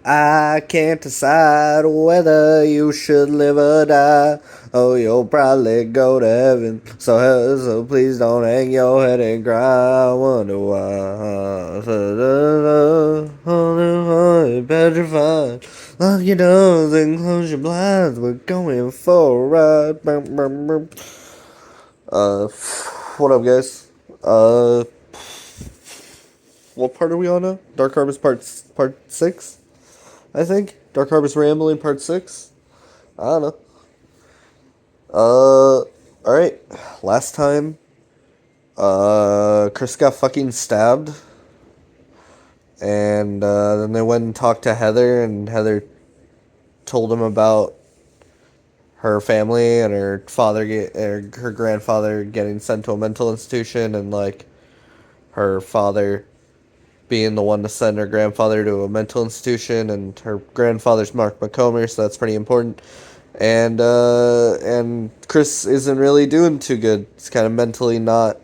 I can't decide whether you should live or die. Oh, you'll probably go to heaven. So please don't hang your head and cry. I wonder why. Petrified. Lock your doors and close your blinds. We're going for a ride. What up, guys? What part are we on now? Dark Harvest part 6? I think. Dark Harvest Rambling Part 6? I don't know. Alright. Last time, Chris got fucking stabbed. And, then they went and talked to Heather, and Heather told him about her family and her her grandfather getting sent to a mental institution, and, like, her father being the one to send her grandfather to a mental institution, and her grandfather's Mark McComber, so that's pretty important. And Chris isn't really doing too good. He's kind of mentally not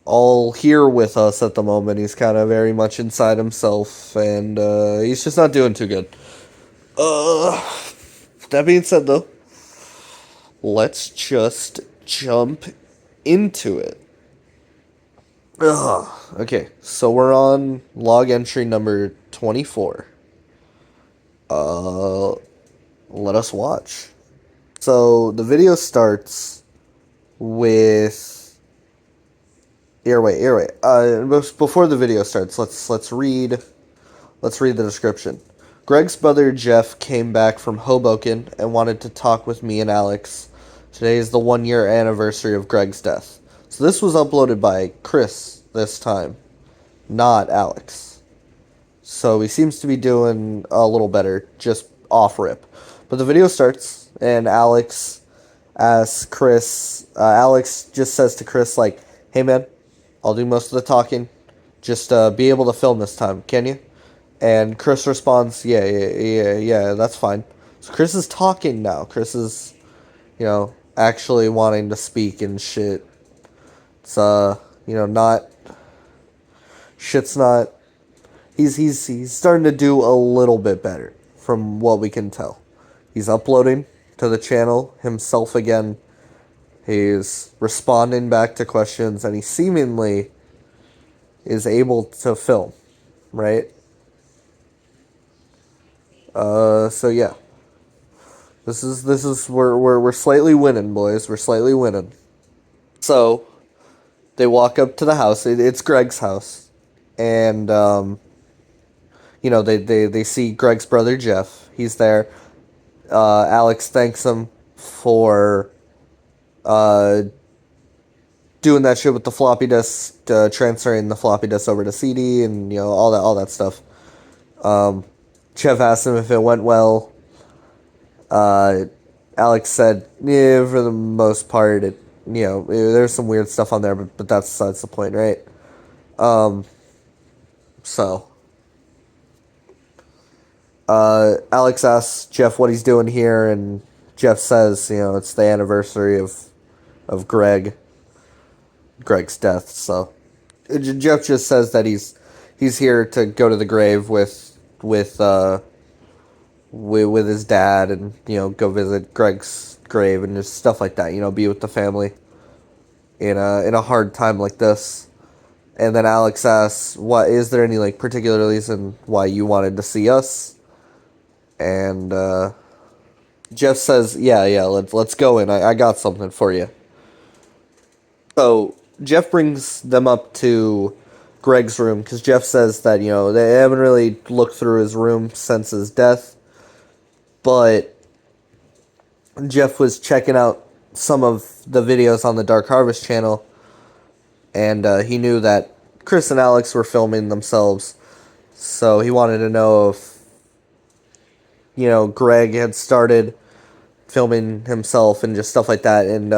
all here with us at the moment. He's kind of very much inside himself, and he's just not doing too good. That being said, though, let's just jump into it. Okay, so we're on log entry number 24. Let us watch. So the video starts with wait. Before the video starts, let's read the description. Greg's brother Jeff came back from Hoboken and wanted to talk with me and Alex. Today is the 1-year anniversary of Greg's death. So this was uploaded by Chris this time, not Alex. So he seems to be doing a little better, just off rip. But the video starts, and Alex asks Chris, Alex just says to Chris, like, hey man, I'll do most of the talking. Just be able to film this time, can you? And Chris responds, yeah, that's fine. So Chris is talking now. Chris is, actually wanting to speak and shit. It's, not, shit's not, he's starting to do a little bit better from what we can tell. He's uploading to the channel himself again. He's responding back to questions, and he seemingly is able to film, right? So yeah. This is we're slightly winning, boys. We're slightly winning. So they walk up to the house. It's Greg's house, and they see Greg's brother Jeff. He's there. Alex thanks him for doing that shit with the floppy disk, transferring the floppy disk over to CD, and all that stuff. Jeff asked him if it went well. Alex said, yeah, for the most part, there's some weird stuff on there, but that's the point, right? So Alex asks Jeff what he's doing here, and Jeff says, it's the anniversary of Greg's death. So Jeff just says that he's here to go to the grave with his dad, and go visit Greg's grave and just stuff like that. Be with the family in a hard time like this. And then Alex asks, "What is there any particular reason why you wanted to see us?" And Jeff says, "Yeah, let's go in. I got something for you." So Jeff brings them up to Greg's room, because Jeff says that they haven't really looked through his room since his death. But Jeff was checking out some of the videos on the Dark Harvest channel, and he knew that Chris and Alex were filming themselves, so he wanted to know if, Greg had started filming himself and just stuff like that. And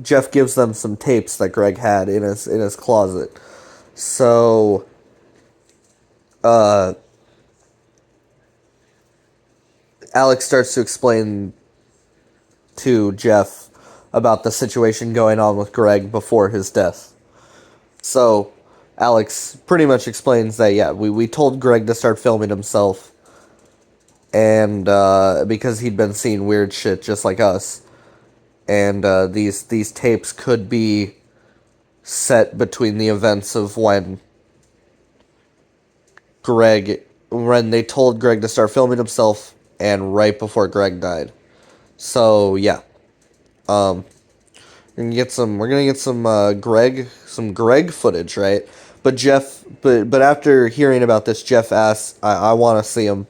Jeff gives them some tapes that Greg had in his closet. So Alex starts to explain to Jeff about the situation going on with Greg before his death. So Alex pretty much explains that, yeah, we told Greg to start filming himself, and because he'd been seeing weird shit just like us, and these tapes could be set between the events of when they told Greg to start filming himself and right before Greg died. So yeah, we're gonna get some Greg footage, right? But after hearing about this, Jeff asks, I want to see him.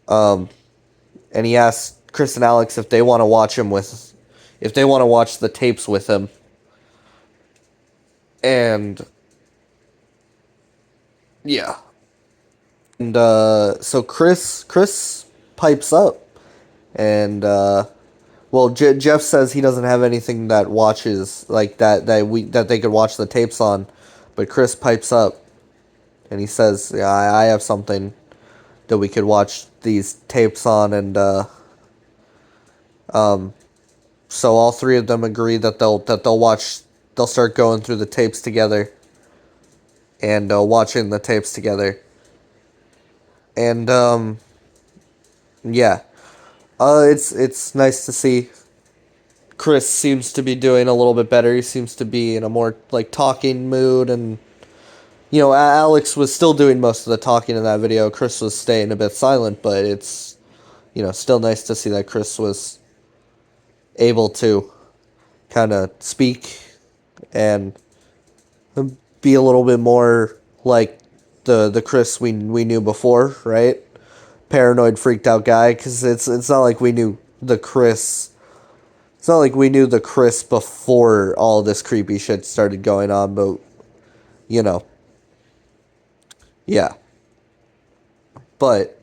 And he asks Chris and Alex if they want to if they want to watch the tapes with him. And yeah, and so Chris pipes up, and well, Jeff says he doesn't have anything that watches like that they could watch the tapes on, but Chris pipes up, and he says, "Yeah, I have something that we could watch these tapes on," and so all three of them agree that they'll start going through the tapes together, and watching the tapes together, and yeah, it's nice to see. Chris seems to be doing a little bit better. He seems to be in a more like talking mood, and Alex was still doing most of the talking in that video. Chris was staying a bit silent, but it's still nice to see that Chris was able to kind of speak and be a little bit more like the Chris we knew before, right? Paranoid, freaked out guy, because it's not like we knew the Chris. It's not like we knew the Chris before all this creepy shit started going on, but yeah. But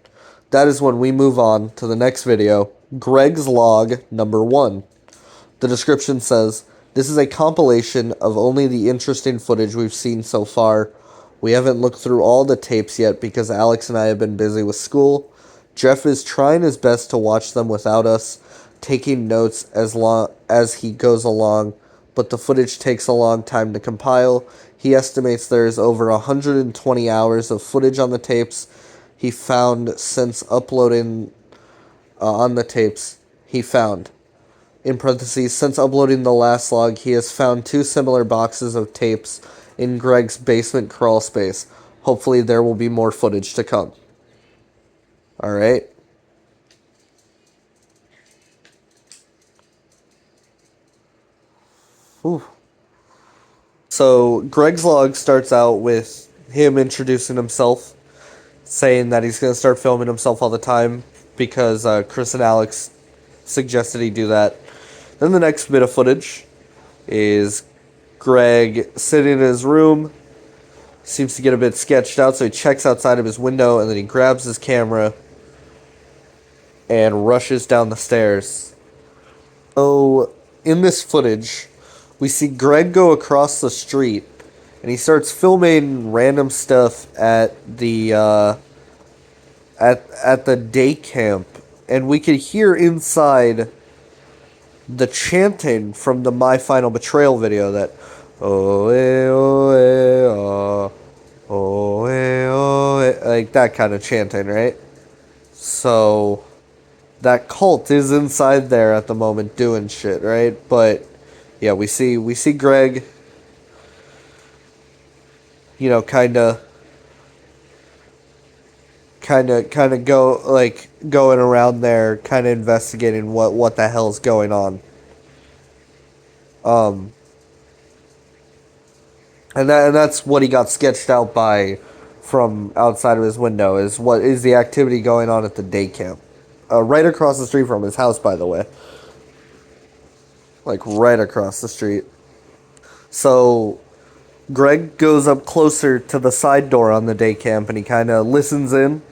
that is when we move on to the next video, Greg's Log number 1. The description says, "This is a compilation of only the interesting footage we've seen so far. We haven't looked through all the tapes yet because Alex and I have been busy with school. Jeff is trying his best to watch them without us, taking notes as he goes along, but the footage takes a long time to compile. He estimates there is over 120 hours of footage on the tapes he found since uploading on the tapes he found. In parentheses, since uploading the last log, he has found 2 similar boxes of tapes in Greg's basement crawl space. Hopefully there will be more footage to come." Alright. So Greg's log starts out with him introducing himself, saying that he's going to start filming himself all the time because Chris and Alex suggested he do that. Then the next bit of footage is Greg sitting in his room, seems to get a bit sketched out, so he checks outside of his window, and then he grabs his camera and rushes down the stairs. So, in this footage, we see Greg go across the street, and he starts filming random stuff at the at the day camp, and we could hear inside the chanting from the My Final Betrayal video, that oh eh, oh eh, oh eh, oh eh, like that kind of chanting, right? So that cult is inside there at the moment doing shit, right? But yeah, we see Greg, kind of going around there, kind of investigating what the hell's going on. And that's what he got sketched out by from outside of his window, is what is the activity going on at the day camp. Right across the street from his house, by the way. Like, right across the street. So, Greg goes up closer to the side door on the day camp, and he kind of listens in.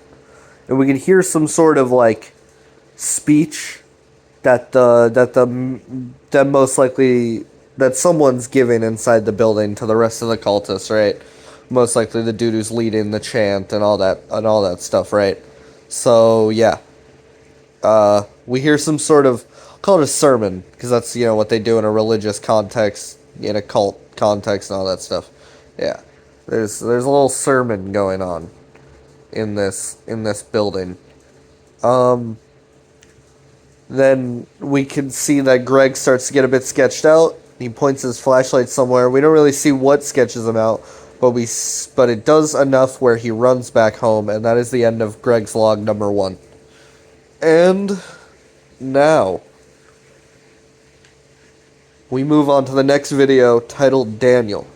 And we can hear some sort of, like, speech that most likely that someone's giving inside the building to the rest of the cultists, right? Most likely the dude who's leading the chant and all that stuff, right? So yeah, we hear some sort of, I'll call it a sermon, because that's what they do in a religious context, in a cult context, and all that stuff. Yeah. There's a little sermon going on in this building. Then we can see that Greg starts to get a bit sketched out. He points his flashlight somewhere. We don't really see what sketches him out, but it does enough where he runs back home, and that is the end of Greg's log number 1. And now we move on to the next video titled Daniel.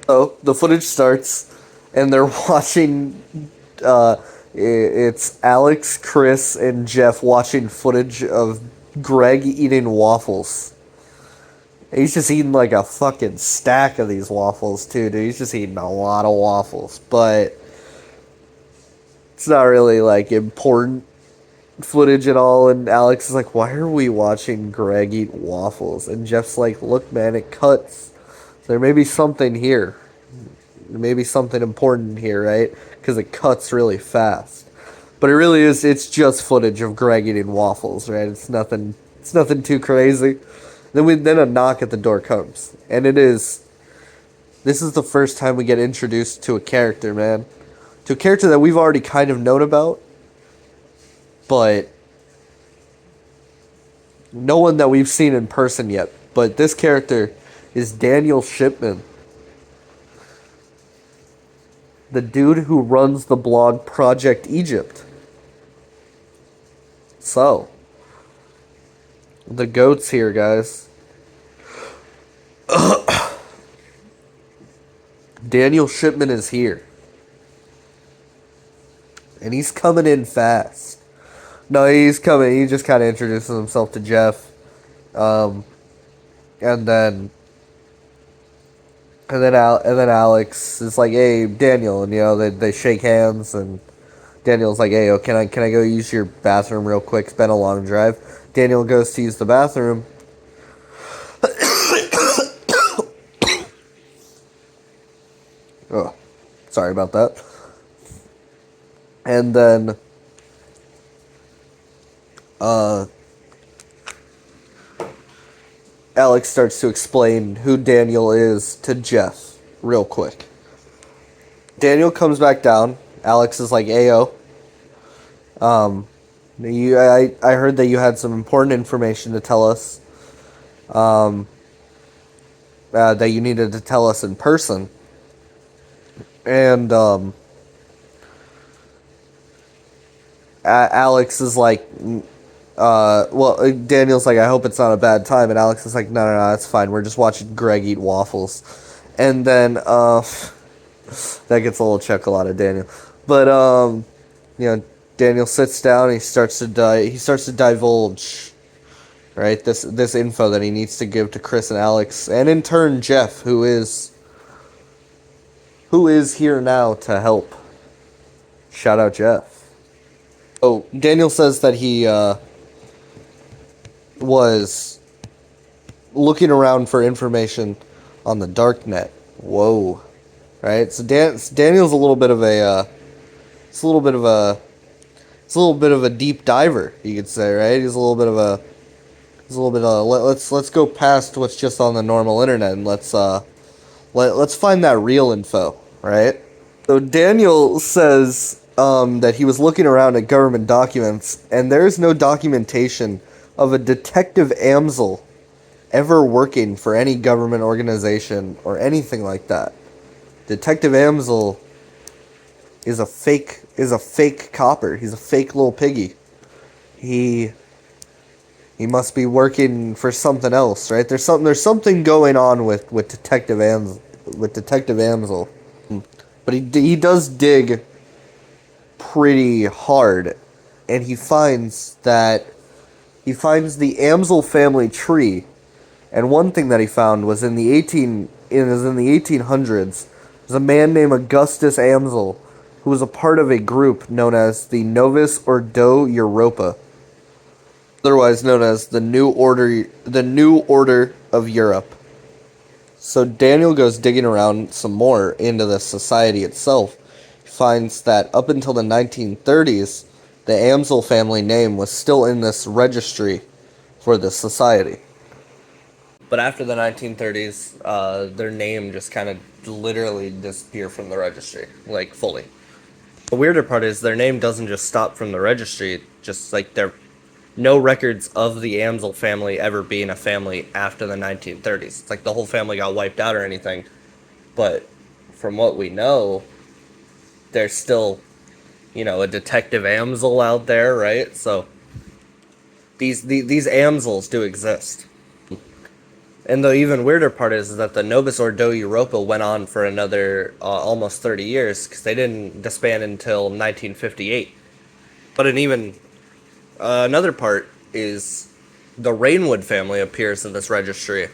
So the footage starts, and they're watching. It's Alex, Chris, and Jeff watching footage of Greg eating waffles. He's just eating like a fucking stack of these waffles too, dude. He's just eating a lot of waffles, but it's not really like important footage at all. And Alex is like, "Why are we watching Greg eat waffles?" And Jeff's like, "Look, man, it cuts. There may be something here. There may be something important here, right? Because it cuts really fast." But it really is. It's just footage of Greg eating waffles, right? It's nothing. It's nothing too crazy. Then a knock at the door comes, and it is. This is the first time we get introduced to a character, man, to a character that we've already kind of known about, but no one that we've seen in person yet. But this character is Daniel Shipman, the dude who runs the blog Project Egypt. So, the goat's here, guys. Daniel Shipman is here. And he's coming in fast. No, he's coming. He just kind of introduces himself to Jeff. And then Alex is like, "Hey, Daniel," and they shake hands, and Daniel's like, "Hey, can I go use your bathroom real quick? It's been a long drive." Daniel goes to use the bathroom. Oh, sorry about that. And then Alex starts to explain who Daniel is to Jeff real quick. Daniel comes back down. Alex is like, "Ayo, I heard that you had some important information to tell us, that you needed to tell us in person." And Alex is like, Daniel's like, "I hope it's not a bad time," and Alex is like, No, it's fine. We're just watching Greg eat waffles." And then that gets a little chuckle out of Daniel. But Daniel sits down. And he starts to divulge, right, this info that he needs to give to Chris and Alex, and in turn Jeff, who is here now to help. Shout out Jeff. Oh, Daniel says that he was looking around for information on the dark net. Whoa, right? So Daniel's a little bit of a deep diver, you could say, right? Let's go past what's just on the normal internet, and let's find that real info, right? So Daniel says that he was looking around at government documents, and there's no documentation of a Detective Amsel ever working for any government organization or anything like that. Detective Amsel is a fake copper. He's a fake little piggy. He must be working for something else, right? There's something going on with Detective Amsel. But he does dig pretty hard, and he finds the Amsel family tree. And one thing that he found was in the 1800s, there's a man named Augustus Amsel who was a part of a group known as the Novus Ordo Europa, otherwise known as the New Order of Europe. So Daniel goes digging around some more into the society itself. He finds that up until the 1930s, the Amsel family name was still in this registry for the society. But after the 1930s, their name just kind of literally disappeared from the registry, like fully. The weirder part is their name doesn't just stop from the registry, just like there no records of the Amsel family ever being a family after the 1930s. It's like the whole family got wiped out or anything. But from what we know, there's still, a detective Amsel out there, right? So these Amsels do exist. And the even weirder part is that the Novus Ordo Europa went on for another almost 30 years because they didn't disband until 1958. But an even another part is the Rainwood family appears in this registry,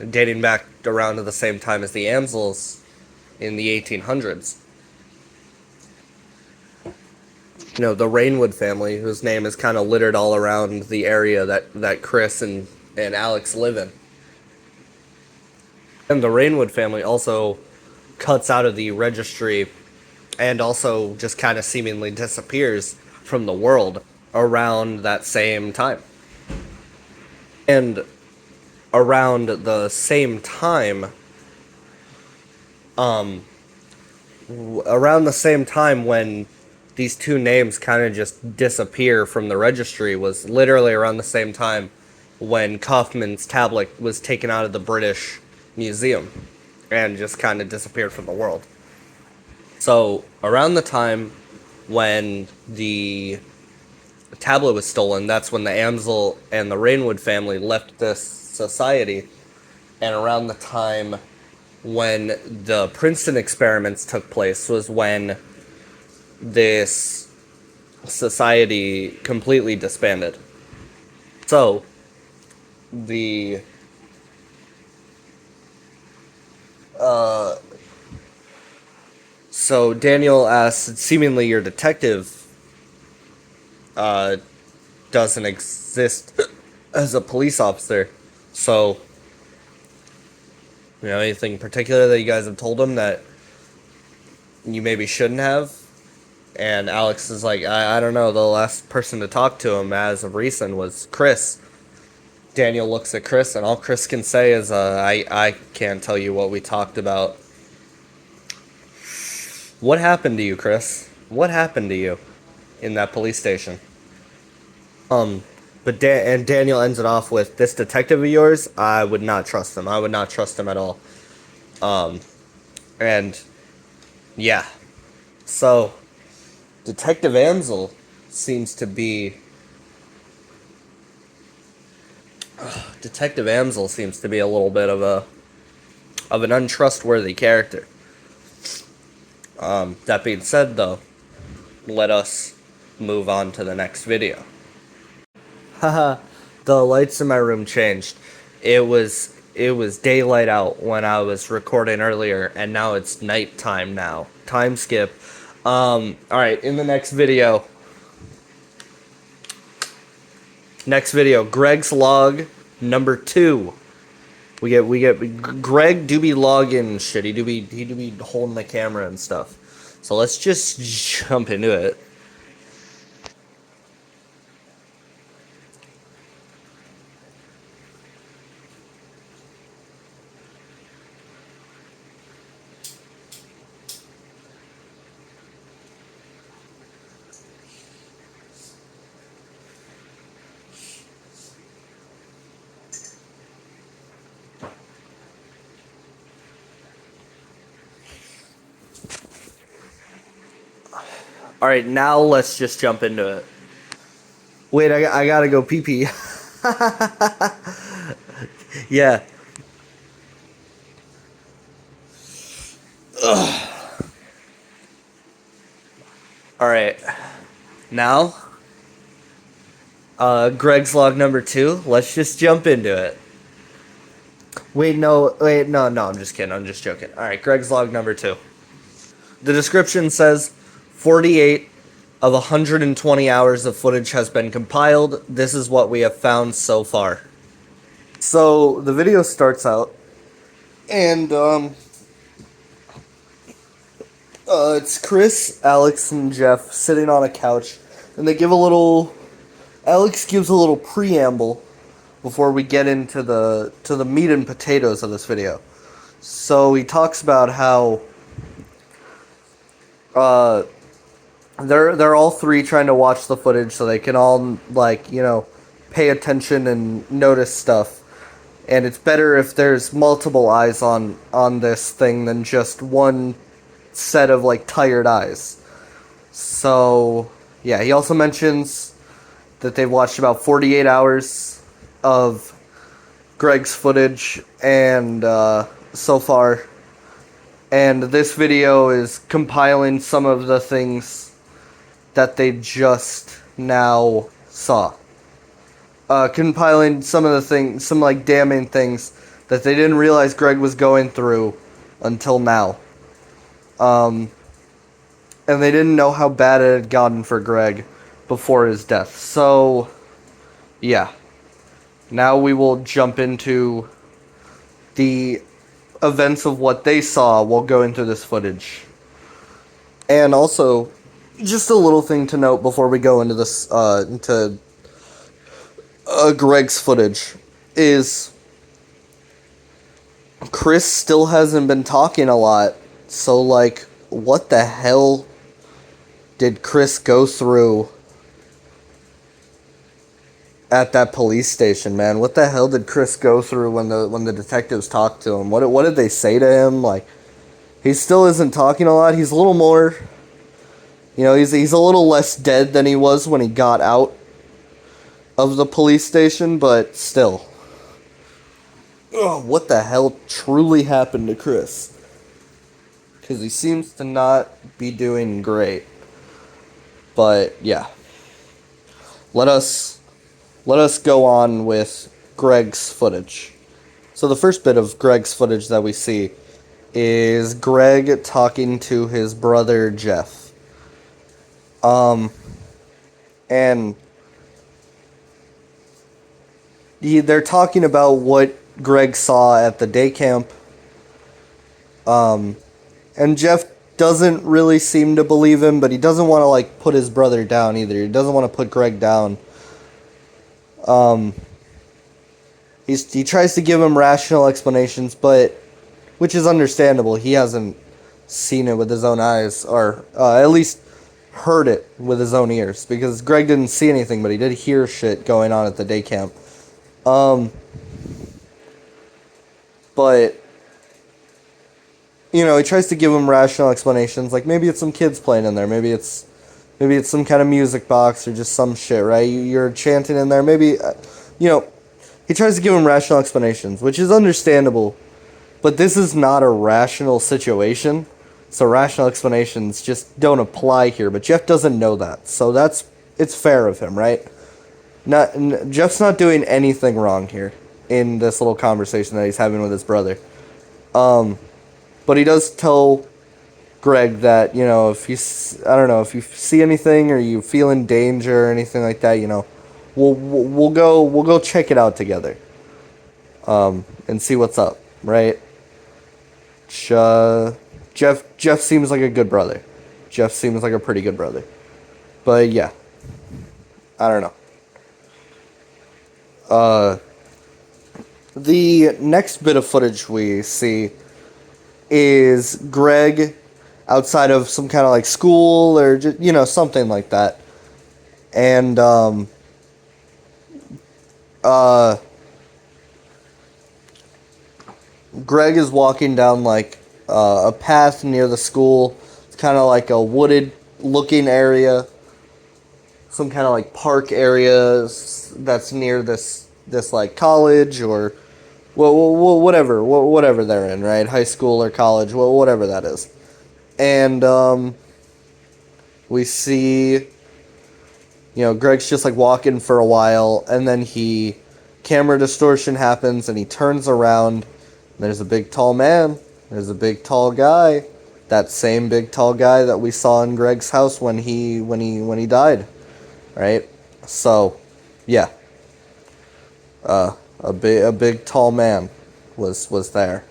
dating back around to the same time as the Amsels in the 1800s. The Rainwood family, whose name is kind of littered all around the area that Chris and Alex live in. And the Rainwood family also cuts out of the registry and also just kind of seemingly disappears from the world around that same time. And around the same time, when these two names kind of just disappear from the registry was literally around the same time when Kaufman's tablet was taken out of the British Museum and just kind of disappeared from the world. So around the time when the tablet was stolen, that's when the Amsel and the Rainwood family left this society. And around the time when the Princeton experiments took place was when this society completely disbanded. So the so Daniel asks, seemingly your detective doesn't exist as a police officer. So, anything particular that you guys have told him that you maybe shouldn't have? And Alex is like, I don't know. The last person to talk to him as of recent was Chris. Daniel looks at Chris, and all Chris can say is, I can't tell you what we talked about. What happened to you, Chris? What happened to you in that police station? But Daniel ends it off with, this detective of yours, I would not trust him. I would not trust him at all. And yeah. So Detective Amsel seems to be a little bit of an untrustworthy character. That being said, though, let us move on to the next video. Haha, the lights in my room changed. It was daylight out when I was recording earlier, and now it's nighttime now. Time skip. Alright, in the next video, Greg's log number 2. We get Greg do be logging shit. He do be holding the camera and stuff. So let's just jump into it. Alright, now let's just jump into it. Wait, I gotta go pee pee. Yeah. Alright. Now, Greg's log number 2. Let's just jump into it. No, I'm just kidding. I'm just joking. Alright, Greg's log number 2. The description says 48 of 120 hours of footage has been compiled. This is what we have found so far. So the video starts out, and it's Chris, Alex, and Jeff sitting on a couch, and they give a little. Alex gives a little preamble before we get into the meat and potatoes of this video. So he talks about how they're all three trying to watch the footage so they can all, like, pay attention and notice stuff. And it's better if there's multiple eyes on this thing than just one set of, like, tired eyes. So yeah, he also mentions that they've watched about 48 hours of Greg's footage and so far, and this video is compiling some of the things that they just now saw. Compiling some of the things, some, like, damning things that they didn't realize Greg was going through until now. And they didn't know how bad it had gotten for Greg before his death. So, yeah. Now we will jump into the events of what they saw while going through this footage. And also, just a little thing to note before we go into this, into Greg's footage, is Chris still hasn't been talking a lot. So, like, what the hell did Chris go through at that police station, man? What the hell did Chris go through when the detectives talked to him? What did they say to him? Like, he still isn't talking a lot. He's a little more, he's a little less dead than he was when he got out of the police station, but still. Ugh, what the hell truly happened to Chris? Because he seems to not be doing great. But yeah, let us go on with Greg's footage. So the first bit of Greg's footage that we see is Greg talking to his brother Jeff. And they're talking about what Greg saw at the day camp. And Jeff doesn't really seem to believe him, but he doesn't want to, like, put his brother down either. He doesn't want to put Greg down. He tries to give him rational explanations, but, which is understandable. He hasn't seen it with his own eyes, or at least heard it with his own ears, because Greg didn't see anything, but he did hear shit going on at the day camp. But, he tries to give him rational explanations, like maybe it's some kids playing in there, maybe it's some kind of music box or just some shit, right? You're chanting in there, maybe, he tries to give him rational explanations, which is understandable, but this is not a rational situation, so rational explanations just don't apply here, but Jeff doesn't know that, so it's fair of him, right? Jeff's not doing anything wrong here in this little conversation that he's having with his brother. But he does tell Greg that, if you see anything or you feel in danger or anything like that, we'll go check it out together. And see what's up, right? Jeff seems like a good brother. Jeff seems like a pretty good brother. But yeah, I don't know. The next bit of footage we see is Greg outside of some kind of, like, school or just, something like that. And Greg is walking down, like, a path near the school. It's kind of like a wooded looking area, some kind of, like, park area that's near this like college or whatever they're in, right? High school or college, whatever that is. And we see, Greg's just, like, walking for a while, and then camera distortion happens, and he turns around, and there's a big tall man, there's a big tall guy, that same big tall guy that we saw in Greg's house when he died, right? So, yeah. A big tall man was there.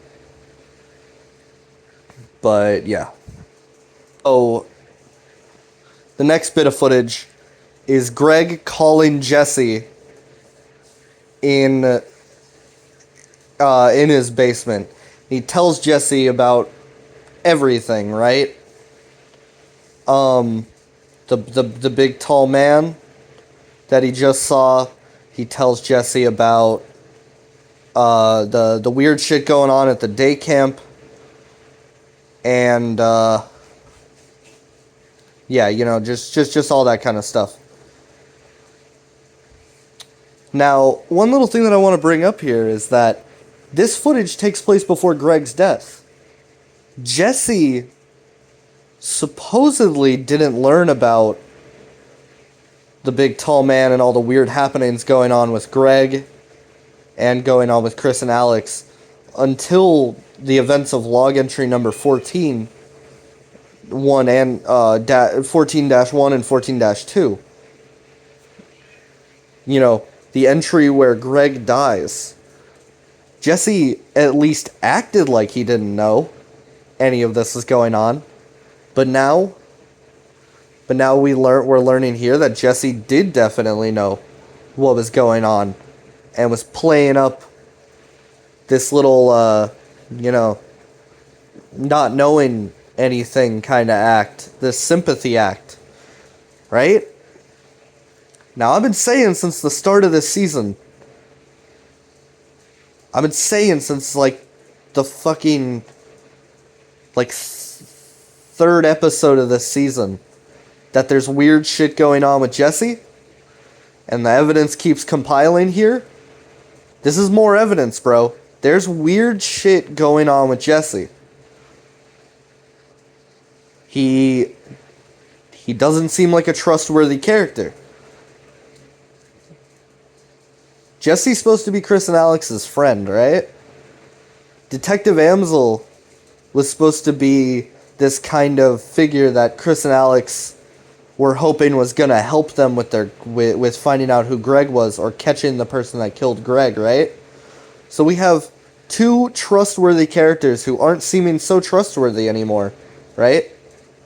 But yeah. Oh, the next bit of footage is Greg calling Jesse in his basement. He tells Jesse about everything, right? The big tall man that he just saw. He tells Jesse about the weird shit going on at the day camp, and yeah, you know, just all that kind of stuff. Now, one little thing that I want to bring up here is that this footage takes place before Greg's death. Jesse supposedly didn't learn about the big tall man and all the weird happenings going on with Greg and going on with Chris and Alex until the events of log entry number 14, 14-1 and 14-2. You know, the entry where Greg dies. Jesse at least acted like he didn't know any of this was going on. But now we're learning here that Jesse did definitely know what was going on and was playing up this little, you know, not knowing anything kind of act, this sympathy act, right? Now, I've been saying since the start of this season, I've been saying since, like, the fucking, like, third episode of this season, that there's weird shit going on with Jesse, and the evidence keeps compiling here. This is more evidence, bro. There's weird shit going on with Jesse. He doesn't seem like a trustworthy character. Jesse's supposed to be Chris and Alex's friend, right? Detective Amsel was supposed to be this kind of figure that Chris and Alex were hoping was gonna help them with finding out who Greg was or catching the person that killed Greg, right? So we have two trustworthy characters who aren't seeming so trustworthy anymore, right?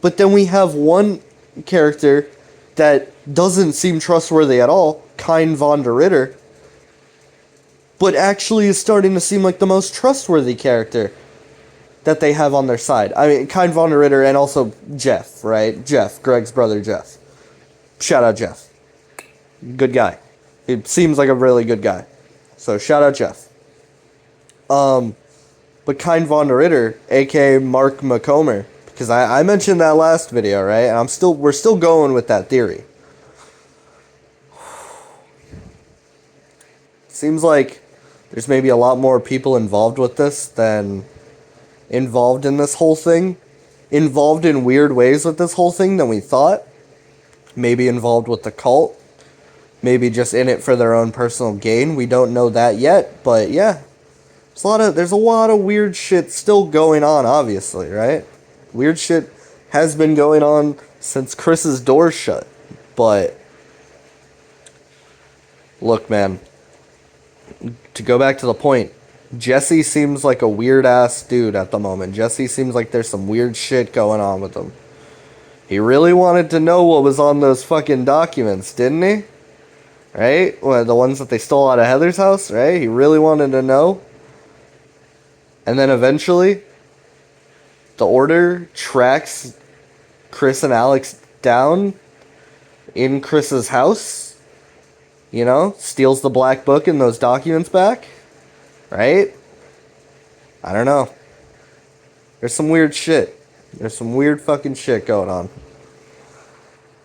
But then we have one character that doesn't seem trustworthy at all, Kine von der Ritter, but actually is starting to seem like the most trustworthy character that they have on their side. I mean, Kine von der Ritter and also Jeff, right? Jeff, Greg's brother Jeff. Shout out Jeff. Good guy. He seems like a really good guy. So shout out Jeff. But Kine von der Ritter, aka Mark McComber, because I mentioned that last video, right? And we're still going with that theory. Seems like there's maybe a lot more people involved with this than involved in this whole thing. Involved in weird ways with this whole thing than we thought. Maybe involved with the cult. Maybe just in it for their own personal gain. We don't know that yet, but yeah. There's a lot of weird shit still going on, obviously, right? Weird shit has been going on since Chris's door shut. But look, man, to go back to the point, Jesse seems like a weird-ass dude at the moment. Jesse seems like there's some weird shit going on with him. He really wanted to know what was on those fucking documents, didn't he? Right? Well, the ones that they stole out of Heather's house, right? He really wanted to know. And then eventually, the Order tracks Chris and Alex down in Chris's house. You know? Steals the black book and those documents back. Right? I don't know. There's some weird shit. There's some weird fucking shit going on.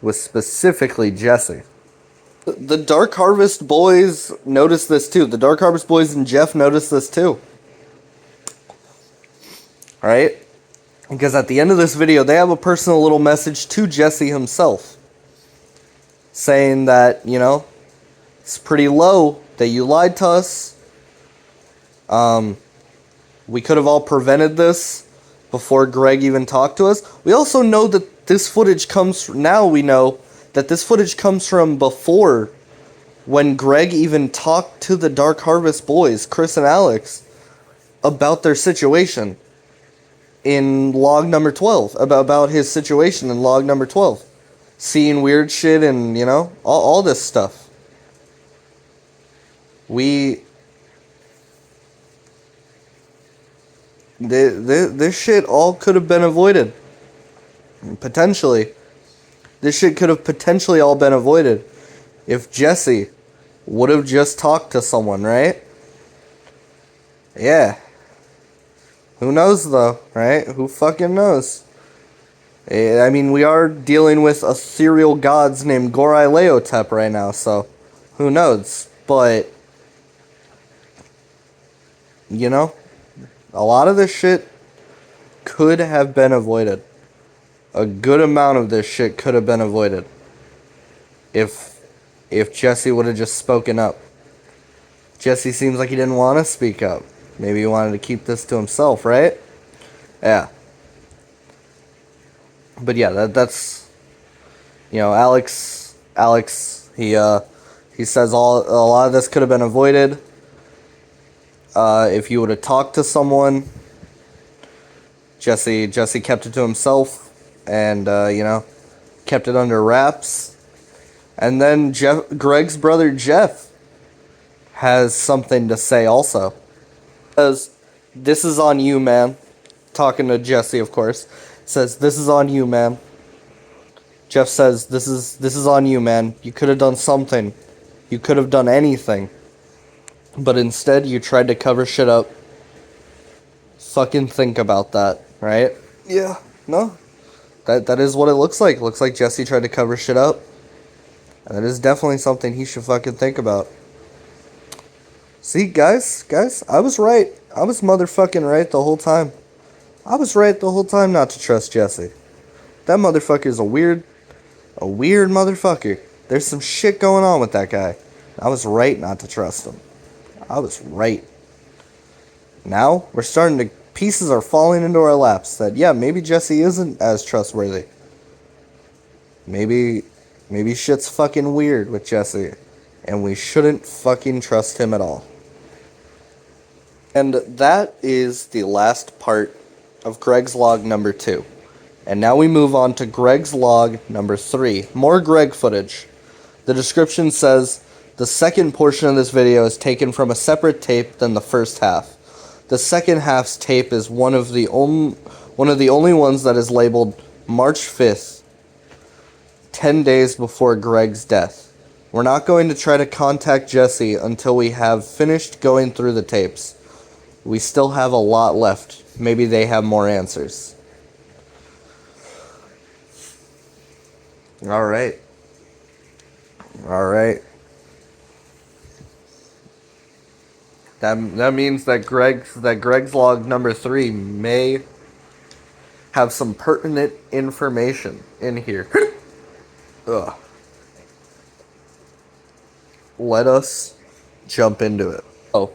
With specifically Jesse. The Dark Harvest boys noticed this too. The Dark Harvest boys and Jeff noticed this too. Alright? Because at the end of this video, they have a personal little message to Jesse himself. Saying that, you know, it's pretty low that you lied to us. We could have all prevented this before Greg even talked to us. We also know that this footage now we know that this footage comes from before when Greg even talked to the Dark Harvest boys, Chris and Alex, about their situation in log number 12, about his situation in log number 12. Seeing weird shit and, you know, all this stuff. We this shit all could have been avoided. Potentially. This shit could have potentially all been avoided if Jesse would have just talked to someone, right? Yeah. Who knows, though, right? Who fucking knows? I mean, we are dealing with ethereal gods named Gorai Leotep right now, so who knows? But, you know, a lot of this shit could have been avoided. A good amount of this shit could have been avoided if Jesse would have just spoken up. Jesse seems like he didn't want to speak up. Maybe he wanted to keep this to himself, right? Yeah. But yeah, that's, you know, Alex, he says a lot of this could have been avoided if you would have talked to someone. Jesse kept it to himself and, you know, kept it under wraps. And then Greg's brother Jeff has something to say also. Says, "This is on you, man." Talking to Jesse, of course. Says, "This is on you, man." Jeff says, this is on you, man. You could have done something. You could have done anything. But instead, you tried to cover shit up. Fucking think about that, right? Yeah, no. That is what it looks like. It looks like Jesse tried to cover shit up. And that is definitely something he should fucking think about. See, guys, I was right. I was motherfucking right the whole time. I was right the whole time not to trust Jesse. That motherfucker is a weird motherfucker. There's some shit going on with that guy. I was right not to trust him. I was right. Now, we're starting to, pieces are falling into our laps that, yeah, maybe Jesse isn't as trustworthy. Maybe shit's fucking weird with Jesse, and we shouldn't fucking trust him at all. And that is the last part of Greg's log number 2. And now we move on to Greg's log number 3. More Greg footage. The description says, "The second portion of this video is taken from a separate tape than the first half. The second half's tape is one of the only ones that is labeled March 5th, 10 days before Greg's death. We're not going to try to contact Jesse until we have finished going through the tapes. We still have a lot left. Maybe they have more answers." Alright. That means that Greg's log number 3 may have some pertinent information in here. Ugh. Let us jump into it. Oh.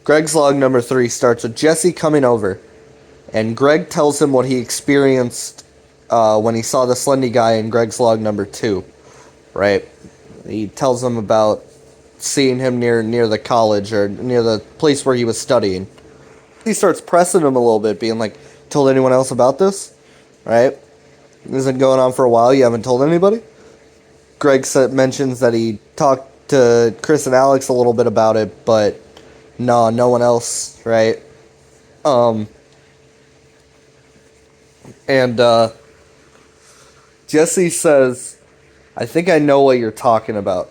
Greg's log number 3 starts with Jesse coming over, and Greg tells him what he experienced when he saw the Slendy guy in Greg's log number 2, right? He tells him about seeing him near the college, or near the place where he was studying. He starts pressing him a little bit, being like, "Told anyone else about this? Right? This has been going on for a while, you haven't told anybody?" Greg mentions that he talked to Chris and Alex a little bit about it, but no one else, right? And Jesse says, "I think I know what you're talking about.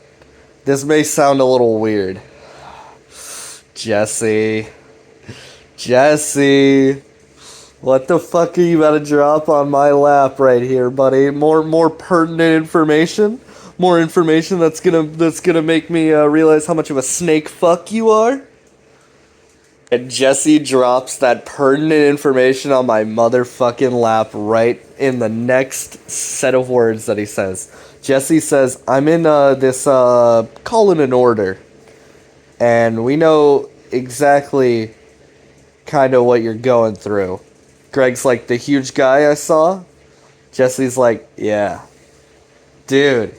This may sound a little weird." Jesse, what the fuck are you about to drop on my lap right here, buddy? More pertinent information? More information that's gonna make me realize how much of a snake fuck you are? And Jesse drops that pertinent information on my motherfucking lap right in the next set of words that he says. Jesse says, "I'm in this call in an order, and we know exactly kind of what you're going through." Greg's like, "The huge guy I saw?" Jesse's like, "Yeah. Dude.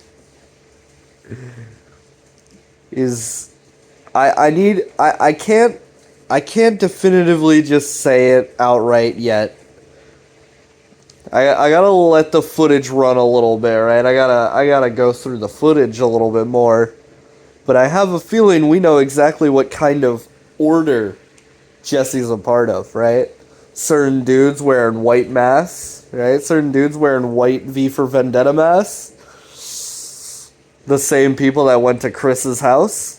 I can't definitively just say it outright yet. I gotta let the footage run a little bit, right? I gotta go through the footage a little bit more But I have a feeling we know exactly what kind of order Jesse's a part of, right? Certain dudes wearing white masks, right? Certain dudes wearing white V for Vendetta masks. The same people that went to Chris's house.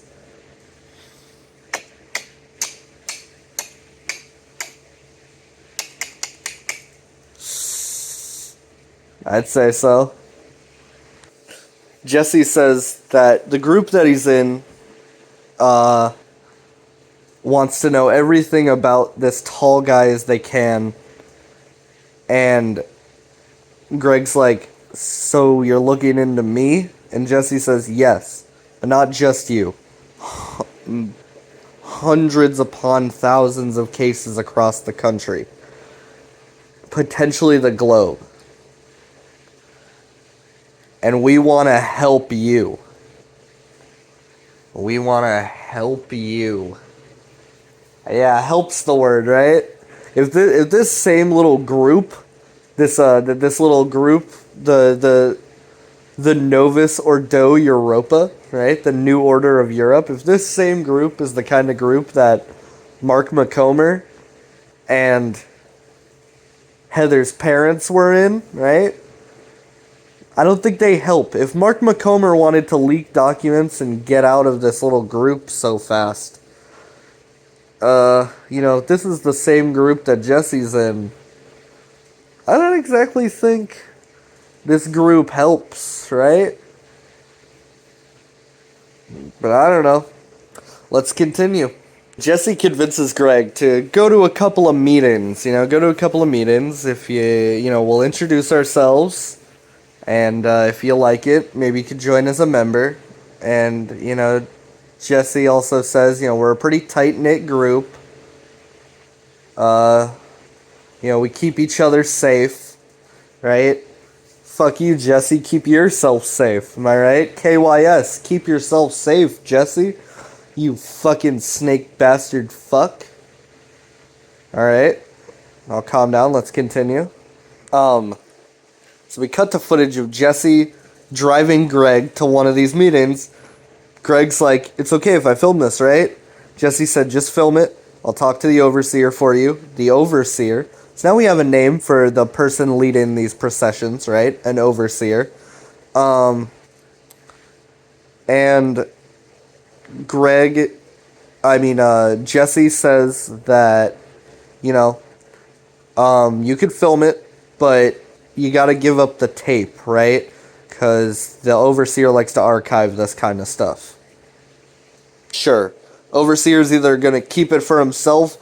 I'd say so. Jesse says that the group that he's in wants to know everything about this tall guy as they can. And Greg's like, so you're looking into me? And Jesse says, yes, but not just you. Hundreds upon thousands of cases across the country. Potentially the globe. And we want to help you. We want to help you. Yeah, help's the word, right? If this same little group, this little group, the Novus Ordo Europa, right? The New Order of Europe. If this same group is the kind of group that Mark McComber and Heather's parents were in, right? I don't think they help. If Mark McComber wanted to leak documents and get out of this little group so fast, this is the same group that Jesse's in. I don't exactly think this group helps, right? But I don't know. Let's continue. Jesse convinces Greg to go to a couple of meetings. If we'll introduce ourselves. And if you like it, maybe you could join as a member. And, Jesse also says, we're a pretty tight-knit group. We keep each other safe, right? Fuck you, Jesse. Keep yourself safe. Am I right? KYS. Keep yourself safe, Jesse. You fucking snake bastard fuck. Alright. I'll calm down. Let's continue. So we cut to footage of Jesse driving Greg to one of these meetings. Greg's like, it's okay if I film this, right? Jesse said, just film it. I'll talk to the overseer for you. The overseer. So now we have a name for the person leading these processions, right? An overseer. And Jesse says that, you could film it, but you gotta give up the tape, right? Because the overseer likes to archive this kind of stuff. Sure. Overseer's either gonna keep it for himself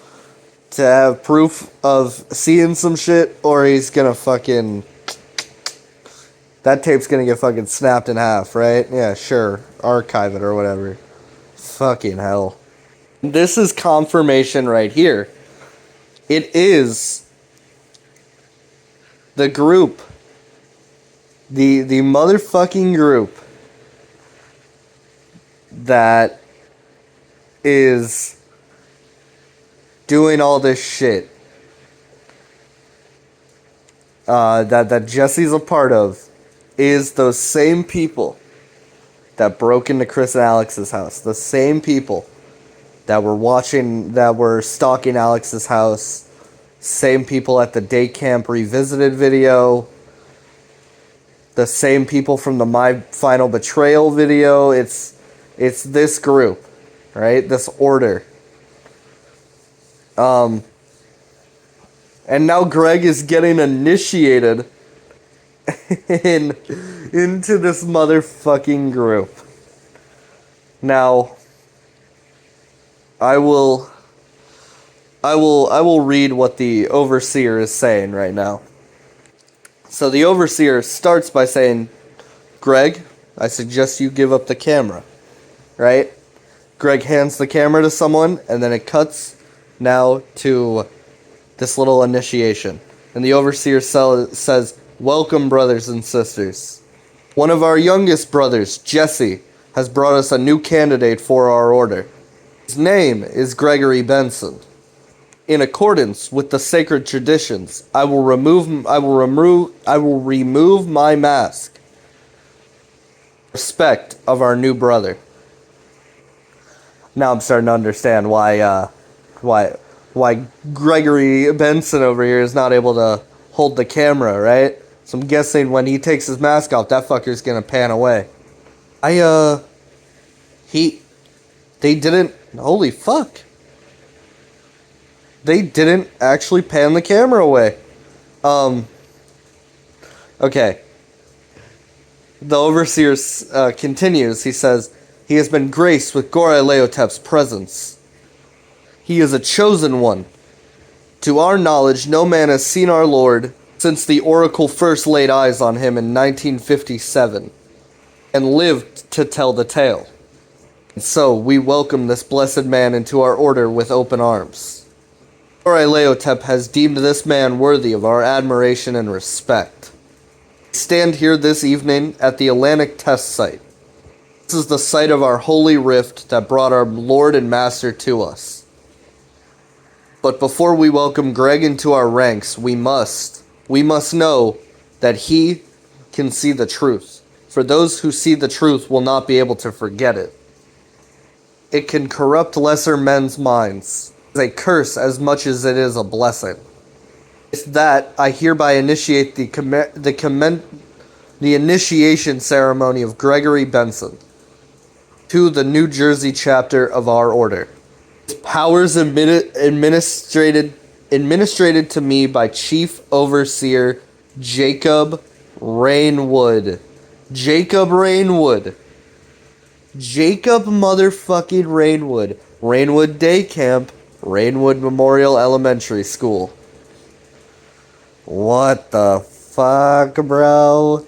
to have proof of seeing some shit, or he's gonna fucking... That tape's gonna get fucking snapped in half, right? Yeah, sure. Archive it or whatever. Fucking hell. This is confirmation right here. It is the group. The motherfucking group that is doing all this shit that Jesse's a part of is those same people that broke into Chris and Alex's house. The same people that were stalking Alex's house. Same people at the day camp revisited video. The same people from the My Final Betrayal video. It's this group, right? This order. And now Greg is getting initiated into this motherfucking group. Now, I will read what the overseer is saying right now. So the overseer starts by saying, Greg, I suggest you give up the camera, right? Greg hands the camera to someone, and then it cuts now to this little initiation. And the overseer says, welcome, brothers and sisters. One of our youngest brothers, Jesse, has brought us a new candidate for our order. His name is Gregory Benson. In accordance with the sacred traditions, I will remove my mask. Respect of our new brother. Now I'm starting to understand why Gregory Benson over here is not able to hold the camera, right? So I'm guessing when he takes his mask off, that fucker's gonna pan away. They didn't, holy fuck. They didn't actually pan the camera away. Okay. The overseer continues. He says, he has been graced with Gorai Leotep's presence. He is a chosen one. To our knowledge, no man has seen our Lord since the oracle first laid eyes on him in 1957 and lived to tell the tale. And so we welcome this blessed man into our order with open arms. Gorai Leotep has deemed this man worthy of our admiration and respect. We stand here this evening at the Atlantic test site. This is the site of our holy rift that brought our Lord and Master to us. But before we welcome Greg into our ranks, we must know that he can see the truth. For those who see the truth will not be able to forget it. It can corrupt lesser men's minds. It's a curse as much as it is a blessing. With that, I hereby initiate the initiation ceremony of Gregory Benson to the New Jersey chapter of our order. His powers administrated to me by Chief Overseer Jacob Rainwood. Jacob Rainwood. Jacob motherfucking Rainwood. Rainwood Day Camp. Rainwood Memorial Elementary School. What the fuck, bro?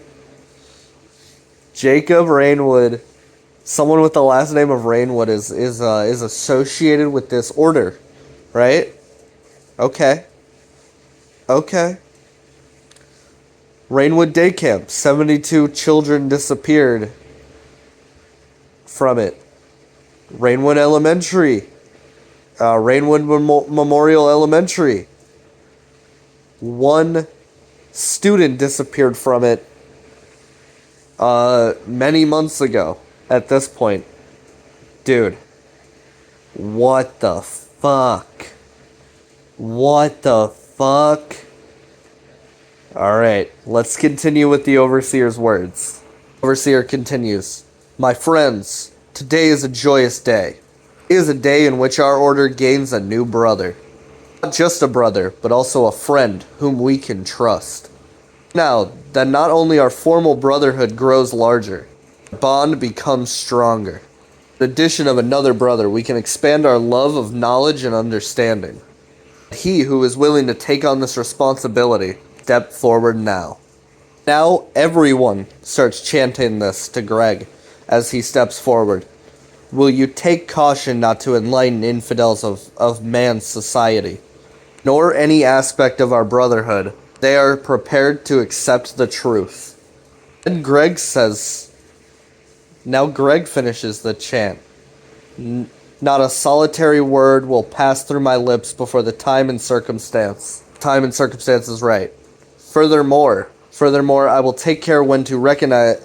Jacob Rainwood. Someone with the last name of Rainwood is associated with this order, right? Okay. Rainwood Day Camp. 72 children disappeared from it. Rainwood Elementary. Rainwood Memorial Elementary. One student disappeared from it many months ago at this point. Dude. What the fuck? What the fuck? Alright, let's continue with the Overseer's words. Overseer continues. My friends, today is a joyous day. It is a day in which our order gains a new brother. Not just a brother, but also a friend whom we can trust. Now that not only our formal brotherhood grows larger, the bond becomes stronger. With the addition of another brother, we can expand our love of knowledge and understanding. He who is willing to take on this responsibility, step forward now. Now everyone starts chanting this to Greg as he steps forward. Will you take caution not to enlighten infidels of man's society, nor any aspect of our brotherhood? They are prepared to accept the truth. Then Greg says, now Greg finishes the chant. Not a solitary word will pass through my lips before the time and circumstance. Time and circumstance is right. Furthermore, I will take care when to recognize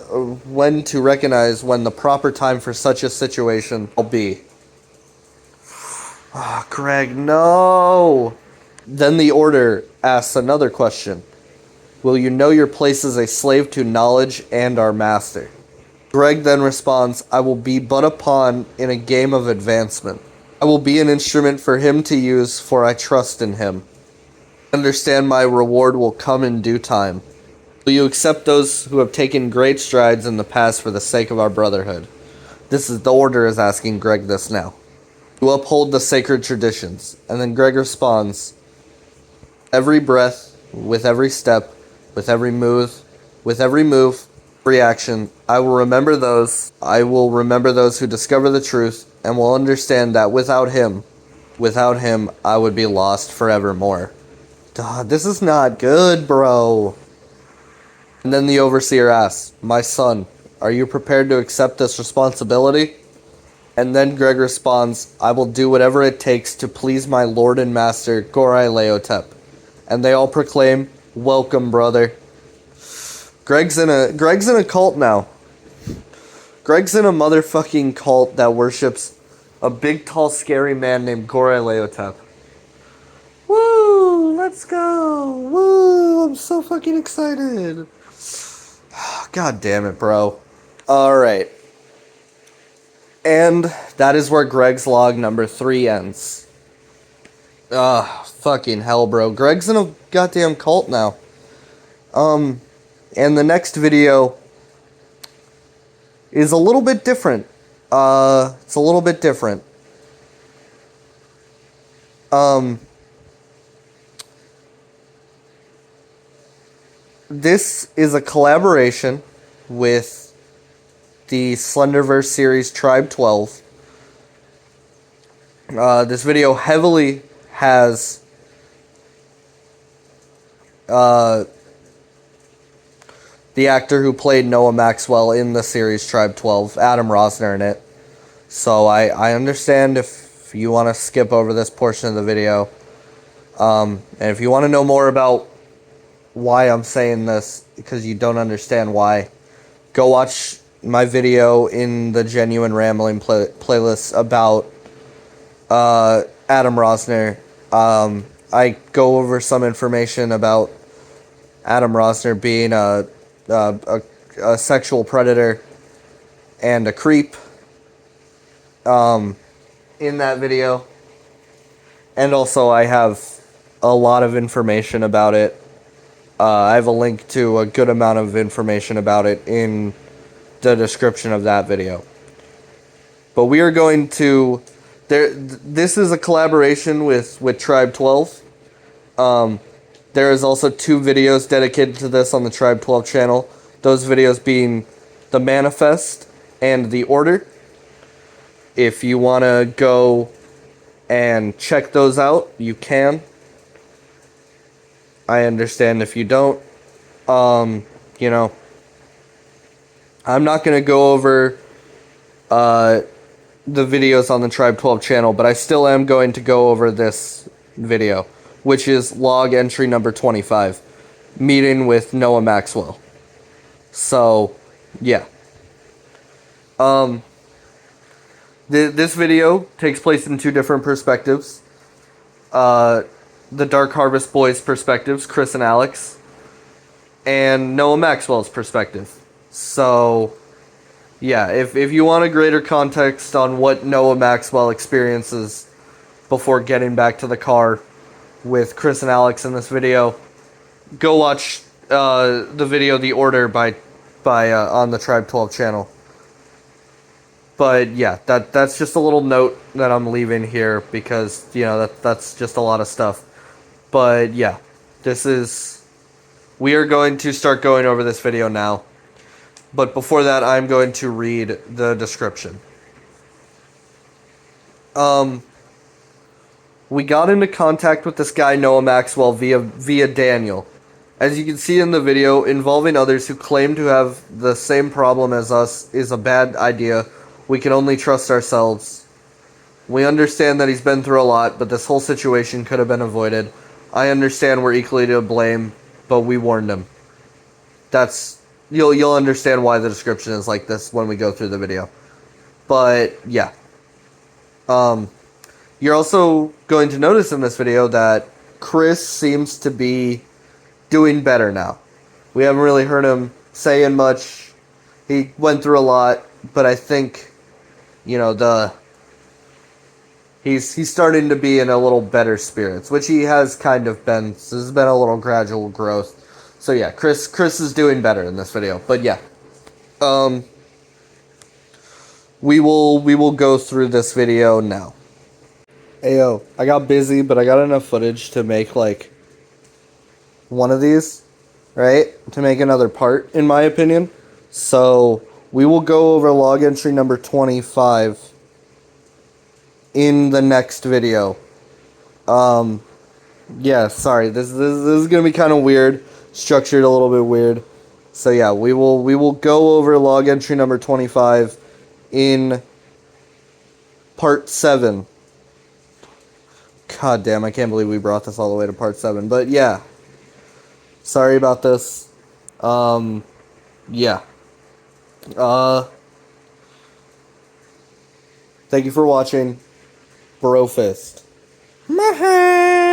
when the proper time for such a situation will be. Ah, Greg, no. Then the order asks another question. Will you know your place as a slave to knowledge and our master? Greg then responds, I will be but a pawn in a game of advancement. I will be an instrument for him to use, for I trust in him. I understand my reward will come in due time. Will you accept those who have taken great strides in the past for the sake of our brotherhood? The order is asking Greg this now. You uphold the sacred traditions. And then Greg responds, every breath, with every step, with every move, every action, I will remember those who discover the truth and will understand that without him, I would be lost forevermore. God, this is not good, bro. And then the Overseer asks, my son, are you prepared to accept this responsibility? And then Greg responds, I will do whatever it takes to please my Lord and Master, Gorai Leotep. And they all proclaim, welcome, brother. Greg's in a cult now. Greg's in a motherfucking cult that worships A big, tall, scary man named Gore Leotep. Woo! Let's go! Woo! I'm so fucking excited. God damn it, bro. Alright. And that is where Greg's log number 3 ends. Fucking hell, bro. Greg's in a goddamn cult now. And the next video is a little bit different. It's a little bit different. This is a collaboration with the Slenderverse series Tribe 12. This video heavily has the actor who played Noah Maxwell in the series Tribe 12, Adam Rosner, in it. So I understand if you want to skip over this portion of the video. And if you want to know more about why I'm saying this, because you don't understand why, go watch my video in the Genuine Rambling playlist about Adam Rosner. I go over some information about Adam Rosner being a sexual predator and a creep in that video. And also I have a lot of information about it. I have a link to a good amount of information about it in the description of that video. But we are going to... This is a collaboration with Tribe 12. There is also 2 videos dedicated to this on the Tribe 12 channel. Those videos being The Manifest and The Order. If you want to go and check those out, you can. I understand if you don't. You know, I'm not going to go over the videos on the Tribe 12 channel, but I still am going to go over this video, which is log entry number 25, meeting with Noah Maxwell. So, yeah. This video takes place in 2 different perspectives. The Dark Harvest boys' perspectives, Chris and Alex, and Noah Maxwell's perspective. So, yeah, if you want a greater context on what Noah Maxwell experiences before getting back to the car with Chris and Alex in this video, go watch the video The Order by on the Tribe 12 channel. But yeah, that's just a little note that I'm leaving here because, you know, that's just a lot of stuff. But yeah, we are going to start going over this video now. But before that, I'm going to read the description. We got into contact with this guy Noah Maxwell via Daniel. As you can see in the video, involving others who claim to have the same problem as us is a bad idea. We can only trust ourselves. We understand that he's been through a lot, but this whole situation could have been avoided. I understand we're equally to blame, but we warned him. You'll understand why the description is like this when we go through the video. But yeah. You're also going to notice in this video that Chris seems to be doing better now. We haven't really heard him saying much. He went through a lot, but I think, you know, he's starting to be in a little better spirits, which he has kind of been. So there's been a little gradual growth. So yeah, Chris is doing better in this video. But yeah, we will go through this video now. Ayo, I got busy, but I got enough footage to make like one of these, right? To make another part, in my opinion. So we will go over log entry number 25 in the next video. Yeah, sorry, this is gonna be kind of weird, structured a little bit weird. So yeah, we will go over log entry number 25 in part 7. God damn, I can't believe we brought this all the way to part 7. But yeah, sorry about this. Yeah. Thank you for watching. Bro Fist. Maha!